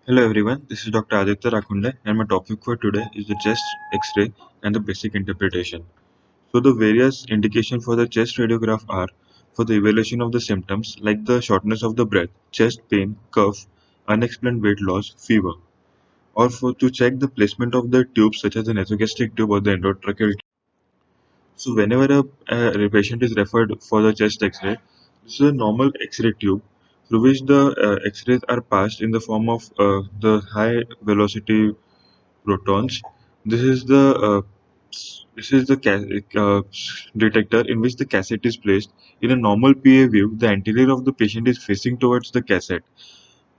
Hello everyone, this is Dr. Aditya Rakunde and my topic for today is the chest X-ray and the basic interpretation. So the various indications for the chest radiograph are for the evaluation of the symptoms like the shortness of the breath, chest pain, cough, unexplained weight loss, fever, or for to check the placement of the tubes such as the nasogastric tube or the endotracheal tube. So whenever a patient is referred for the chest X-ray, this is a normal X-ray tube through which the X-rays are passed in the form of the high velocity protons. This is the detector in which the cassette is placed. In a normal PA view, the anterior of the patient is facing towards the cassette.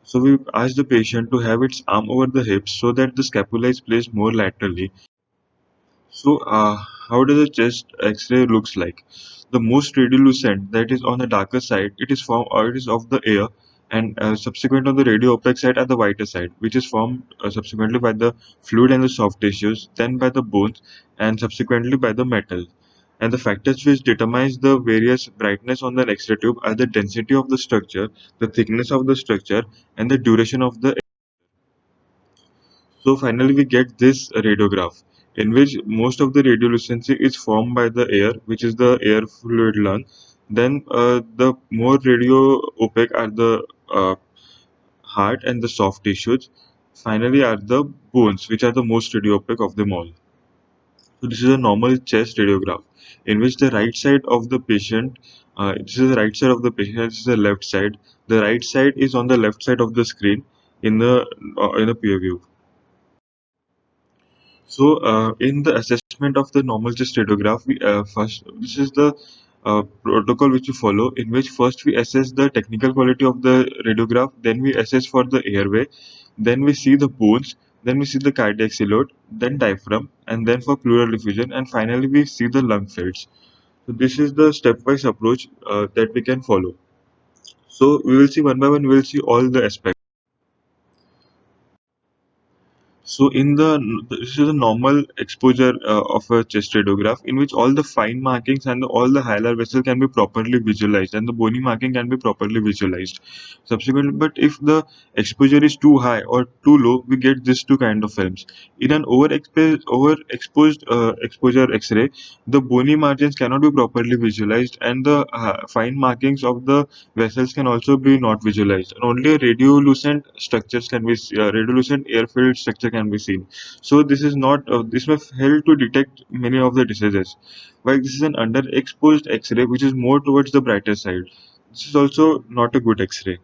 So we ask the patient to have its arm over the hips so that the scapula is placed more laterally. So, how does a chest X-ray looks like? The most radiolucent, that is on the darker side, it is formed or it is of the air, and subsequent on the radio opaque side at the whiter side, which is formed subsequently by the fluid and the soft tissues, then by the bones, and subsequently by the metal. And the factors which determines the various brightness on the X-ray tube are the density of the structure, the thickness of the structure, and the duration of the. So finally, we get this radiograph in which most of the radiolucency is formed by the air, which is the air fluid lung. Then the more radio opaque are the heart and the soft tissues. Finally, are the bones, which are the most radio opaque of them all. So this is a normal chest radiograph in which the right side of the patient, this is the right side of the patient, this is the left side. The right side is on the left side of the screen in the peer view. So, in the assessment of the normal chest radiograph, we first this is the protocol which we follow, in which first we assess the technical quality of the radiograph, then we assess for the airway, then we see the bones, then we see the cardiac silhouette, then diaphragm, and then for pleural diffusion, and finally we see the lung fields. So, this is the stepwise approach that we can follow. So, we will see one by one. We will see all the aspects. So in the this is a normal exposure of a chest radiograph in which all the fine markings and all the hilar vessel can be properly visualized and the bony marking can be properly visualized. Subsequently, but if the exposure is too high or too low, we get this two kind of films. In an overexposed exposure X-ray, the bony margins cannot be properly visualized and the fine markings of the vessels can also be not visualized. And only a radiolucent air-filled structure can be seen. So this is not this may help to detect many of the diseases. While this is an underexposed X-ray, which is more towards the brighter side. This is also not a good X-ray.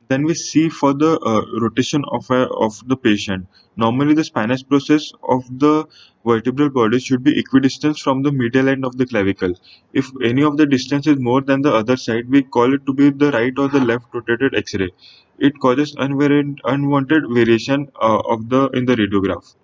Then we see for the rotation of the patient. Normally, the spinous process of the vertebral body should be equidistant from the medial end of the clavicle. If any of the distance is more than the other side, we call it to be the right or the left rotated X-ray. It causes unwanted variation of the in the radiograph.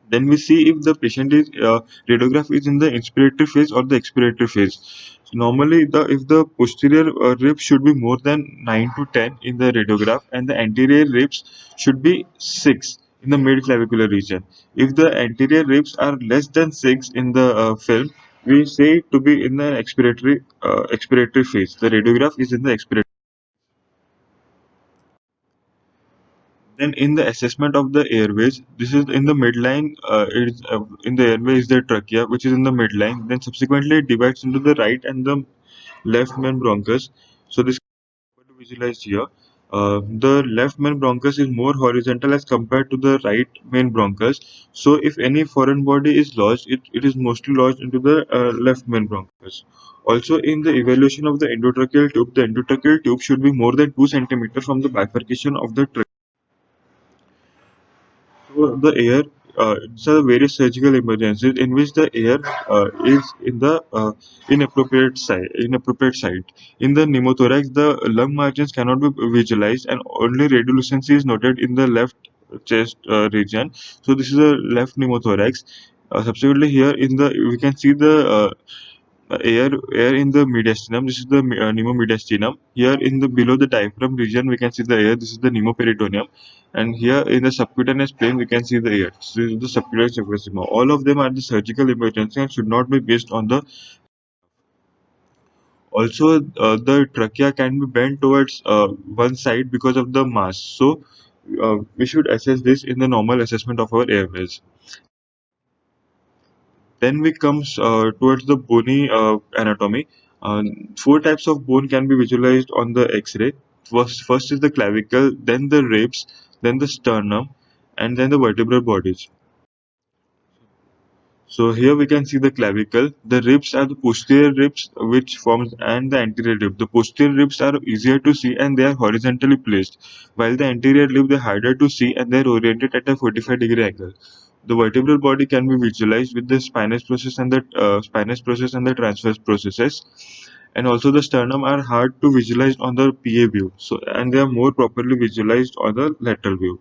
Then we see if the patient is radiograph is in the inspiratory phase or the expiratory phase. So normally, the if the posterior ribs should be more than 9 to 10 in the radiograph, and the anterior ribs should be 6 in the mid clavicular region. If the anterior ribs are less than 6 in the film, we say it to be in the expiratory phase. The radiograph is in the expiratory. Then in the assessment of the airways, this is in the midline. In the airway is the trachea, which is in the midline. Then subsequently it divides into the right and the left main bronchus. So this is visualized here. The left main bronchus is more horizontal as compared to the right main bronchus. So if any foreign body is lodged, it is mostly lodged into the left main bronchus. Also, in the evaluation of the the endotracheal tube should be more than 2 centimeters from the bifurcation of the trachea. So the air, these are the various surgical emergencies in which the air is in the inappropriate site. In the pneumothorax, the lung margins cannot be visualized, and only radiolucency is noted in the left chest region. So this is a left pneumothorax. Subsequently, here in the we can see the air in the mediastinum. This is the pneumomediastinum. Here in the below the diaphragm region, we can see the air. This is the pneumoperitoneum, and here in the subcutaneous plane, we can see the air. So this is the subcutaneous emphysema. All of them are the surgical emergency and should not be based on the. Also, the trachea can be bent towards one side because of the mass. So we should assess this in the normal assessment of our airways. Then we comes towards the bony anatomy. Four types of bone can be visualized on the X-ray. First is the clavicle, then the ribs, then the sternum, and then the vertebral bodies. So here we can see the clavicle. The ribs are the posterior ribs which forms and the anterior rib. The posterior ribs are easier to see and they are horizontally placed, while the anterior rib they are harder to see and they are oriented at a 45-degree angle. The vertebral body can be visualized with the spinous process and the transverse processes. And also the sternum are hard to visualize on the PA view. So and they are more properly visualized on the lateral view.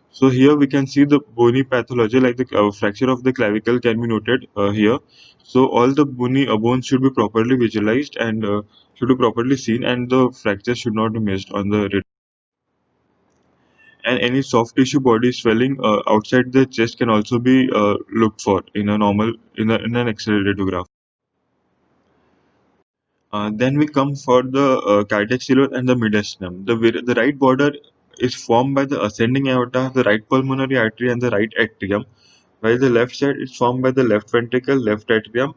So here we can see the bony pathology like the fracture of the clavicle can be noted here. So all the bony bones should be properly visualized and should be properly seen, and the fracture should not be missed on the and any soft tissue body swelling outside the chest can also be looked for in a normal in an X-ray radiograph. Then we come for the cardiac silhouette and the mediastinum. The right border is formed by the ascending aorta, the right pulmonary artery, and the right atrium, while the left side is formed by the left ventricle, left atrium,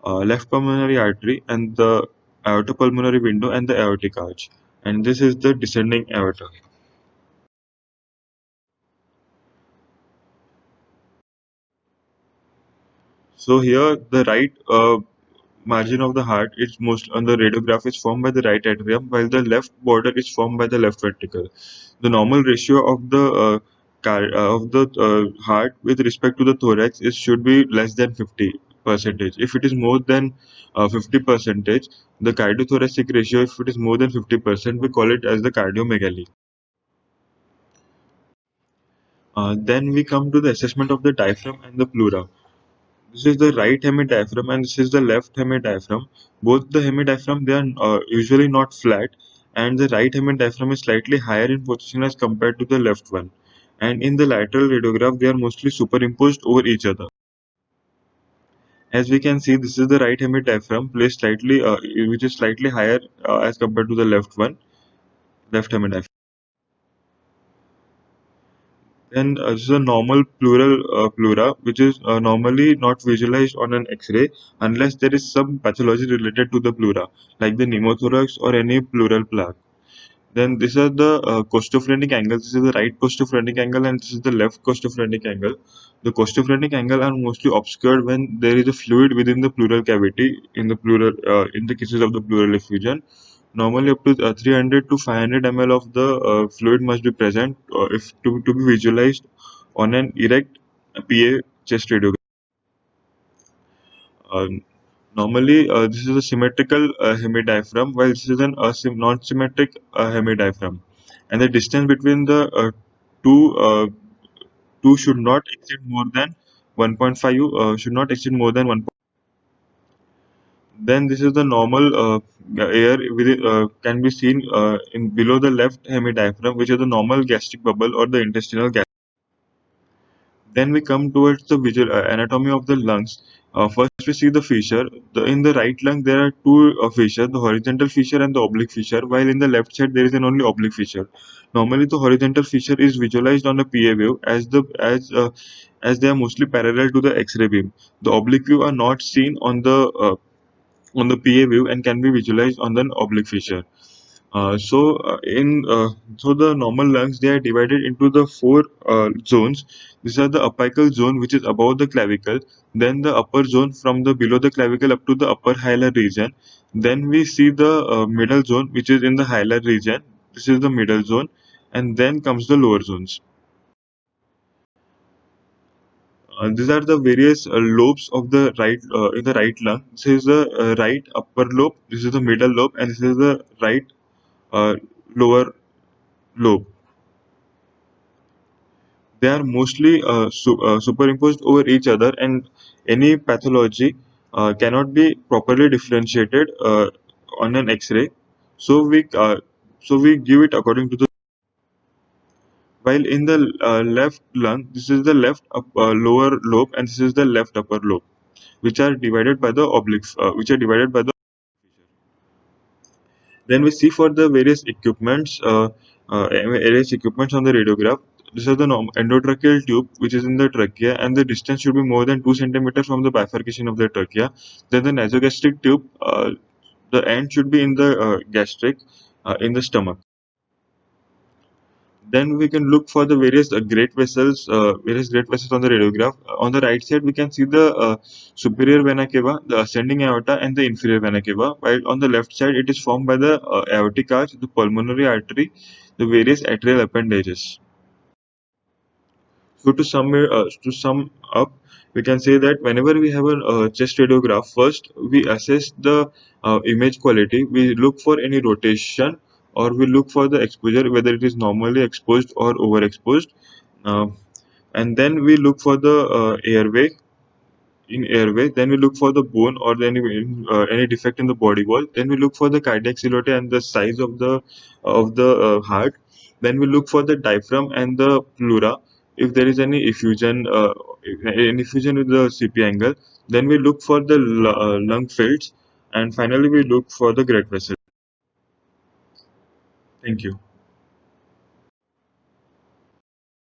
left pulmonary artery, and the aortopulmonary window and the aortic arch. And this is the descending aorta. So here the right margin of the heart is most on the radiograph is formed by the right atrium, while the left border is formed by the left ventricle. The normal ratio of the heart with respect to the thorax is should be less than 50 percentage. If it is more than 50 percentage, the cardiothoracic ratio, if it is more than 50%, we call it as the cardiomegaly. Then we come to the assessment of the diaphragm and the pleura. This is the right hemidiaphragm and this is the left hemidiaphragm. Both the hemidiaphragm they are usually not flat, and the right hemidiaphragm is slightly higher in position as compared to the left one. And in the lateral radiograph, they are mostly superimposed over each other. As we can see, this is the right hemidiaphragm placed slightly, which is slightly higher as compared to the left one, left hemidiaphragm. Then this is a normal pleura, which is normally not visualized on an X-ray unless there is some pathology related to the pleura, like the pneumothorax or any pleural plaque. Then these are the costophrenic angles. This is the right costophrenic angle and this is the left costophrenic angle. The costophrenic angle are mostly obscured when there is a fluid within the pleural cavity in the cases of the pleural effusion. Normally, up to 300 to 500 ml of the fluid must be present if to be visualized on an erect PA chest radiograph. Um, Normally, this is a symmetrical hemidiaphragm, while this is an non-symmetric hemidiaphragm, and the distance between the two two should not exceed more than 1.5. Should not exceed more than 1. Then this is the normal air within, can be seen in below the left hemidiaphragm, which is the normal gastric bubble or the intestinal gas. Then we come towards the visual anatomy of the lungs. First, we see the fissure. In the right lung, there are two fissures: the horizontal fissure and the oblique fissure. While in the left side, there is an only oblique fissure. Normally, the horizontal fissure is visualized on a PA wave as they are mostly parallel to the X-ray beam. The oblique view are not seen on the PA view and can be visualized on the oblique fissure. So the normal lungs they are divided into the four zones. These are the apical zone which is above the clavicle, then the upper zone from the below the clavicle up to the upper hilar region. Then we see the middle zone which is in the hilar region. This is the middle zone, and then comes the lower zones. These are the various lobes of the right in the right lung. This is the right upper lobe. This is the middle lobe, and this is the right uh, lower lobe. They are mostly superimposed over each other, and any pathology cannot be properly differentiated on an X-ray. So we give it according to the. While in the left lung, this is the left lower lobe, and this is the left upper lobe, which are divided by the obliques, which are divided by the Then we see for the various equipments on the radiograph. This is the endotracheal tube, which is in the trachea, and the distance should be more than 2 centimeters from the bifurcation of the trachea. Then the nasogastric tube, the end should be in the gastric, in the stomach. Then we can look for the various great vessels on the radiograph. On the right side, we can see the superior vena cava, the ascending aorta, and the inferior vena cava. While on the left side, it is formed by the aortic arch, the pulmonary artery, the various atrial appendages. So to sum up, we can say that whenever we have a chest radiograph, first we assess the image quality. We look for any rotation, or we look for the exposure, whether it is normally exposed or overexposed. Uh, and then we look for the airway. Then we look for the bone or any defect in the body wall. Then we look for the cardiac silhouette and the size of the heart. Then we look for the diaphragm and the pleura. If there is any effusion with the CP angle, then we look for the lung fields, and finally we look for the great vessel. Thank you.